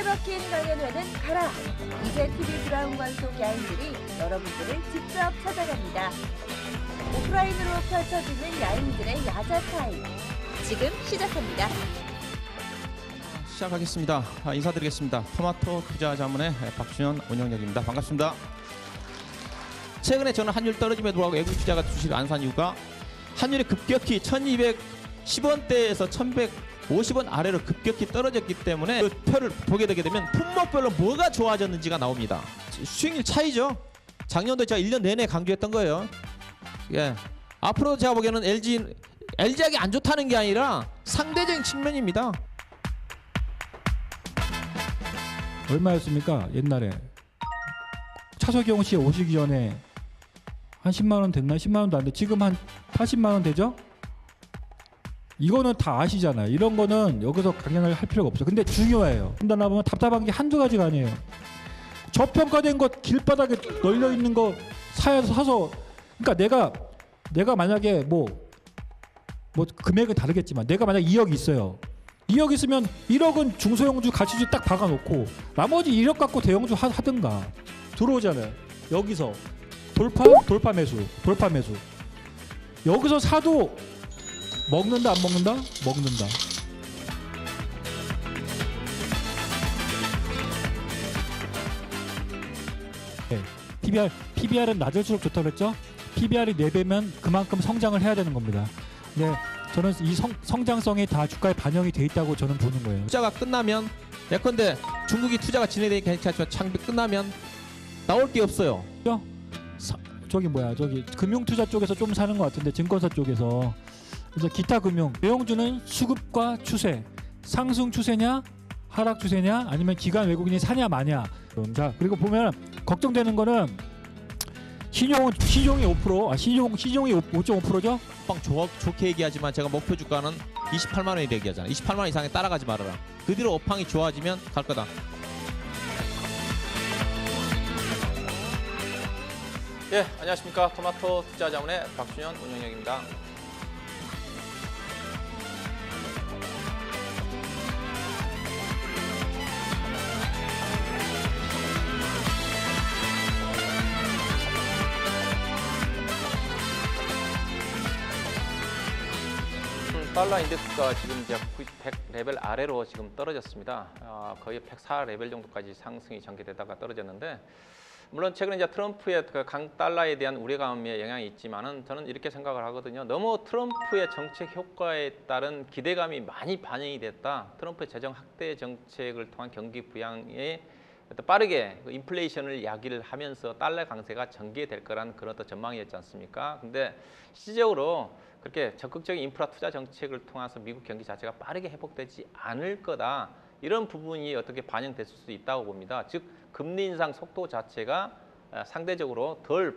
틀어박힌 강연회는 가라! 이제 TV 브라운 관속 야인들이 여러분들을 직접 찾아갑니다. 오프라인으로 펼쳐지는 야인들의 야자 타임. 지금 시작합니다. 시작하겠습니다. 인사드리겠습니다. 토마토 투자자문의 박준현 운영역입니다. 반갑습니다. 최근에 저는 환율 떨어짐에도 불구하고 외국 투자가 주식을 안 산 이유가 환율이 급격히 1210원대에서 1150원 아래로 급격히 떨어졌기 때문에 그 표를 보게 되게 되면 품목별로 뭐가 좋아졌는지가 나옵니다. 수익률 차이죠. 작년도 제가 1년 내내 강조했던 거예요. 예. 앞으로 제가 보기에는 LG하기 안 좋다는 게 아니라 상대적인 측면입니다. 얼마였습니까? 옛날에 차석영 씨 오시기 전에 한 10만 원 됐나? 10만 원도 안 돼. 지금 한 80만 원 되죠? 이거는 다 아시잖아요. 이런 거는 여기서 강연을 할 필요가 없어. 근데 중요해요. 혼자 보면 답답한 게 한두 가지가 아니에요. 저평가된 것 길바닥에 널려 있는 거 사서 그러니까 내가 만약에 뭐 금액은 다르겠지만 내가 만약 2억 있어요. 2억 있으면 1억은 중소형주 가치주 딱 박아놓고 나머지 1억 갖고 대형주 하든가 들어오잖아요. 여기서 돌파 매수. 여기서 사도 먹는다 안 먹는다? 먹는다. 네. PBR은 낮을수록 좋다고 그랬죠? PBR이 4배면 그만큼 성장을 해야 되는 겁니다. 네. 저는 이 성장성이 다 주가에 반영이 돼 있다고 저는 보는 거예요. 투자가 끝나면 예컨대 중국이 투자가 진행되니까 괜찮지만 장비 끝나면 나올 게 없어요. 저기 금융투자 쪽에서 좀 사는 것 같은데 증권사 쪽에서 이제 기타 금융 내용주는 수급과 추세, 상승 추세냐 하락 추세냐 아니면 기관 외국인이 사냐 마냐. 자 그리고 보면 걱정되는 거는 신용이 5%, 신용이 5.5%죠? 좋게 얘기하지만 제가 목표 주가는 28만 원이 얘기하잖아. 28만 원 이상에 따라가지 말아라. 그 뒤로 업황이 좋아지면 갈 거다. 예, 안녕하십니까. 토마토 투자자문의 박준현 운영역입니다. 달러 인덱스가 지금 이제 100 레벨 아래로 지금 떨어졌습니다. 거의 104 레벨 정도까지 상승이 전개되다가 떨어졌는데, 물론 최근에 이제 트럼프의 그 강달러에 대한 우려감의 영향이 있지만은 저는 이렇게 생각을 하거든요. 너무 트럼프의 정책 효과에 따른 기대감이 많이 반영이 됐다. 트럼프의 재정 확대 정책을 통한 경기 부양에 빠르게 그 인플레이션을 야기를 하면서 달러 강세가 전개될 거란 그런 어떤 전망이었지 않습니까? 근데 실질적으로 그렇게 적극적인 인프라 투자 정책을 통해서 미국 경기 자체가 빠르게 회복되지 않을 거다. 이런 부분이 어떻게 반영됐을 수 있다고 봅니다. 즉 금리 인상 속도 자체가 상대적으로 덜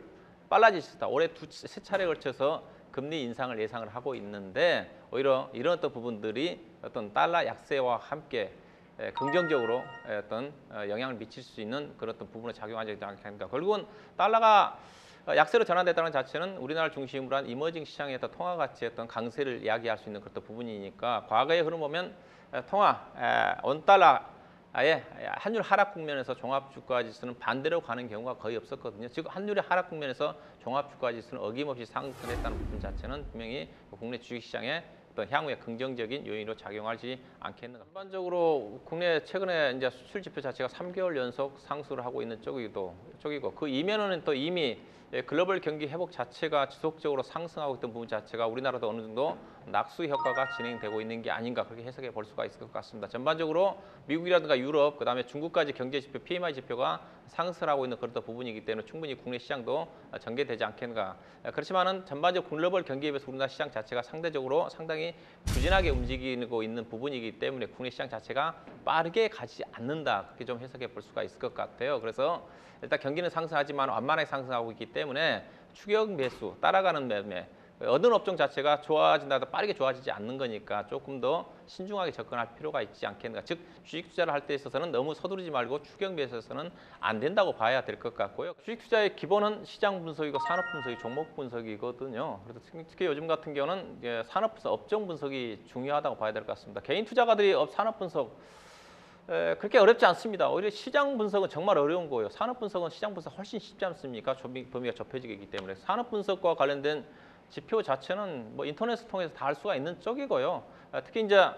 빨라질 수 있다. 올해 세 차례에 걸쳐서 금리 인상을 예상을 하고 있는데 오히려 이런 어떤 부분들이 어떤 달러 약세와 함께 긍정적으로 어떤 영향을 미칠 수 있는 그런 어떤 부분에 작용하지 않겠는가. 결국은 달러가 약세로 전환됐다는 자체는 우리나라를 중심으로 한 이머징 시장의 어떤 통화 가치의 어떤 강세를 이야기할 수 있는 그런 부분이니까 과거의 흐름 보면 원달러의 환율 하락 국면에서 종합주가지수는 반대로 가는 경우가 거의 없었거든요. 즉 환율의 하락 국면에서 종합주가지수는 어김없이 상승했다는 부분 자체는 분명히 국내 주식시장에 어떤 향후에 긍정적인 요인으로 작용하지 않겠는가. 전반적으로 국내 최근에 이제 수출 지표 자체가 3개월 연속 상승을 하고 있는 쪽이고 그 이면에는 또 이미 글로벌 경기 회복 자체가 지속적으로 상승하고 있던 부분 자체가 우리나라도 어느 정도 낙수 효과가 진행되고 있는 게 아닌가 그렇게 해석해 볼 수가 있을 것 같습니다. 전반적으로 미국이라든가 유럽, 그다음에 중국까지 경제 지표, PMI 지표가 상승하고 있는 그런 부분이기 때문에 충분히 국내 시장도 전개되지 않겠는가. 그렇지만은 전반적 글로벌 경기에 비해서 우리나라 시장 자체가 상대적으로 상당히 부진하게 움직이고 있는 부분이기 때문에 국내 시장 자체가 빠르게 가지 않는다. 그렇게 좀 해석해 볼 수가 있을 것 같아요. 그래서 일단 경기는 상승하지만 완만하게 상승하고 있기 때문에 추격 매수, 따라가는 매매, 어느 업종 자체가 좋아진다 해도 빠르게 좋아지지 않는 거니까 조금 더 신중하게 접근할 필요가 있지 않겠는가. 즉 주식 투자를 할 때 있어서는 너무 서두르지 말고 추격 매수해서는 안 된다고 봐야 될 것 같고요. 주식 투자의 기본은 시장 분석이고 산업 분석이 종목 분석이거든요. 그래서 특히 요즘 같은 경우는 산업 분석, 업종 분석이 중요하다고 봐야 될 것 같습니다. 개인 투자가들이 산업 분석 그렇게 어렵지 않습니다. 오히려 시장 분석은 정말 어려운 거예요. 산업 분석은 시장 분석 훨씬 쉽지 않습니까? 범위가 좁혀지기 때문에. 산업 분석과 관련된 지표 자체는 뭐 인터넷을 통해서 다 알 수가 있는 쪽이고요. 특히 이제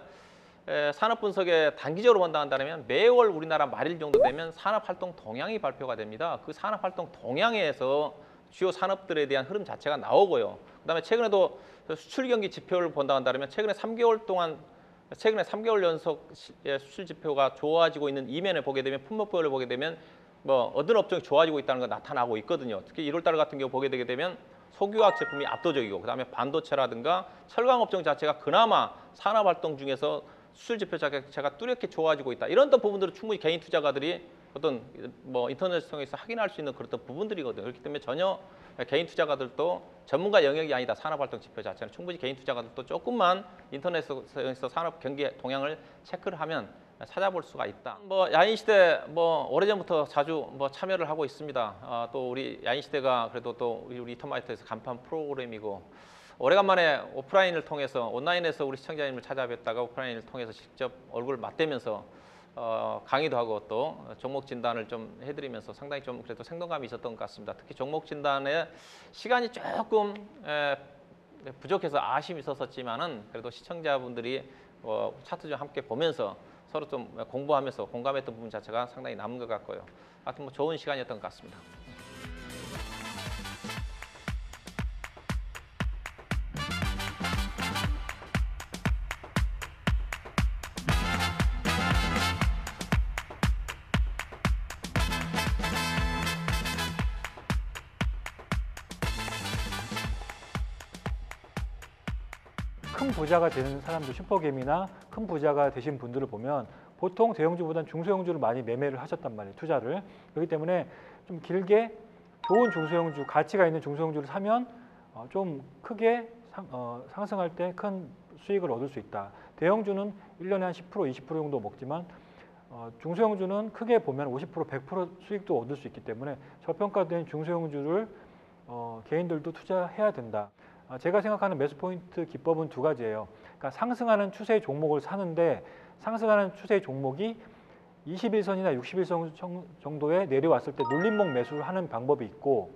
산업 분석에 단기적으로 본다 한다면 매월 우리나라 말일 정도 되면 산업활동 동향이 발표가 됩니다. 그 산업활동 동향에서 주요 산업들에 대한 흐름 자체가 나오고요. 그다음에 최근에도 수출 경기 지표를 본다 한다면 최근에 3개월 연속 수출 지표가 좋아지고 있는 이면을 보게 되면 품목별을 보게 되면 뭐 어떤 업종이 좋아지고 있다는 거 나타나고 있거든요. 특히 1월달 같은 경우 보게 되게 되면 석유화학 제품이 압도적이고 그다음에 반도체라든가 철강 업종 자체가 그나마 산업 활동 중에서 수출 지표 자체가 뚜렷이 좋아지고 있다. 이런 부분들은 충분히 개인 투자가들이 어떤 뭐 인터넷을 통해서 확인할 수 있는 그런 부분들이거든요. 그렇기 때문에 전혀 개인 투자가들도 전문가 영역이 아니다. 산업활동 지표 자체는 충분히 개인 투자가들도 조금만 인터넷에서 산업 경기 동향을 체크를 하면 찾아볼 수가 있다. 뭐 야인시대 뭐 오래전부터 자주 뭐 참여를 하고 있습니다. 또 우리 야인시대가 그래도 또 우리 이터마이터에서 간판 프로그램이고 오래간만에 오프라인을 통해서 온라인에서 우리 시청자님을 찾아뵙다가 오프라인을 통해서 직접 얼굴을 맞대면서 강의도 하고 또 종목 진단을 좀 해드리면서 상당히 좀 그래도 생동감이 있었던 것 같습니다. 특히 종목 진단에 시간이 조금 부족해서 아쉬움이 있었지만은 그래도 시청자분들이 차트 좀 함께 보면서 서로 좀 공부하면서 공감했던 부분 자체가 상당히 남은 것 같고요. 하여튼 뭐 좋은 시간이었던 것 같습니다. 큰 부자가 되는 사람들, 슈퍼개미나 큰 부자가 되신 분들을 보면 보통 대형주보다는 중소형주를 많이 매매를 하셨단 말이에요, 투자를. 그렇기 때문에 좀 길게 좋은 중소형주, 가치가 있는 중소형주를 사면 좀 크게 상승할 때 큰 수익을 얻을 수 있다. 대형주는 1년에 한 10%, 20% 정도 먹지만 중소형주는 크게 보면 50%, 100% 수익도 얻을 수 있기 때문에 저평가된 중소형주를 개인들도 투자해야 된다. 제가 생각하는 매수 포인트 기법은 두 가지예요. 그러니까 상승하는 추세의 종목을 사는데 상승하는 추세의 종목이 21선이나 61선 정도에 내려왔을 때 눌림목 매수를 하는 방법이 있고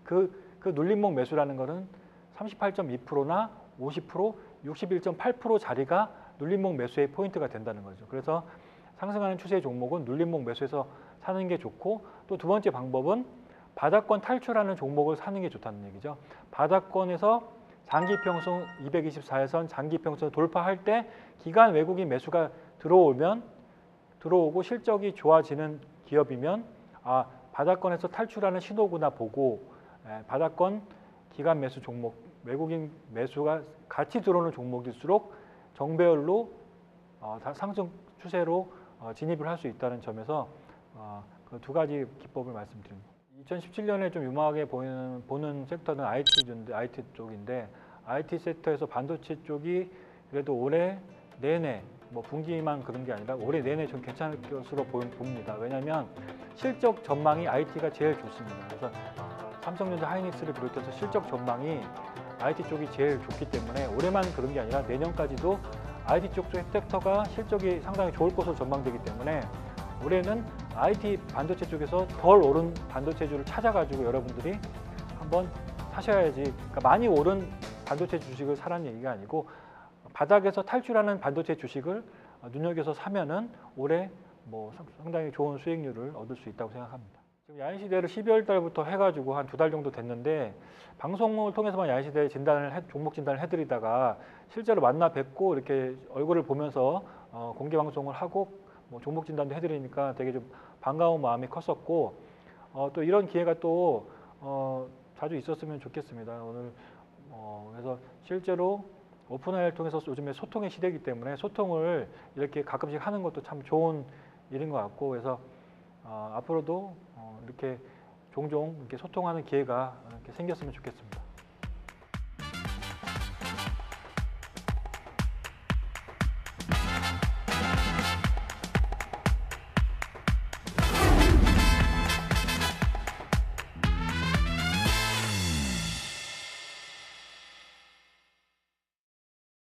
그 눌림목 매수라는 것은 38.2%나 50%, 61.8% 자리가 눌림목 매수의 포인트가 된다는 거죠. 그래서 상승하는 추세의 종목은 눌림목 매수해서 사는 게 좋고 또 두 번째 방법은 바닥권 탈출하는 종목을 사는 게 좋다는 얘기죠. 바닥권에서 장기평선 224선 장기평선 돌파할 때 기관 외국인 매수가 들어오고 실적이 좋아지는 기업이면 바닥권에서 탈출하는 신호구나 보고 바닥권 기관 매수 종목, 외국인 매수가 같이 들어오는 종목일수록 정배열로 상승 추세로 진입을 할 수 있다는 점에서 그 두 가지 기법을 말씀드립니다. 2017년에 좀 유망하게 보는 섹터는 IT 쪽인데 IT 섹터에서 반도체 쪽이 그래도 올해 내내 뭐 분기만 그런 게 아니라 올해 내내 좀 괜찮을 것으로 봅니다. 왜냐하면 실적 전망이 IT가 제일 좋습니다. 그래서 삼성전자, 하이닉스를 비롯해서 실적 전망이 IT 쪽이 제일 좋기 때문에 올해만 그런 게 아니라 내년까지도 IT 쪽 섹터가 실적이 상당히 좋을 것으로 전망되기 때문에 올해는 IT 반도체 쪽에서 덜 오른 반도체주를 찾아가지고 여러분들이 한번 사셔야지. 그러니까 많이 오른 반도체 주식을 사라는 얘기가 아니고 바닥에서 탈출하는 반도체 주식을 눈여겨서 사면은 올해 뭐 상당히 좋은 수익률을 얻을 수 있다고 생각합니다. 지금 야인시대를 12월 달부터 해가지고 한 2달 정도 됐는데 방송을 통해서만 야인시대 종목 진단을 해드리다가 실제로 만나 뵙고 이렇게 얼굴을 보면서 공개 방송을 하고 뭐 종목 진단도 해드리니까 되게 좀 반가운 마음이 컸었고 또 이런 기회가 또 자주 있었으면 좋겠습니다. 오늘 그래서 실제로 오픈AI를 통해서 요즘에 소통의 시대이기 때문에 소통을 이렇게 가끔씩 하는 것도 참 좋은 일인 것 같고 그래서 앞으로도 이렇게 종종 이렇게 소통하는 기회가 이렇게 생겼으면 좋겠습니다.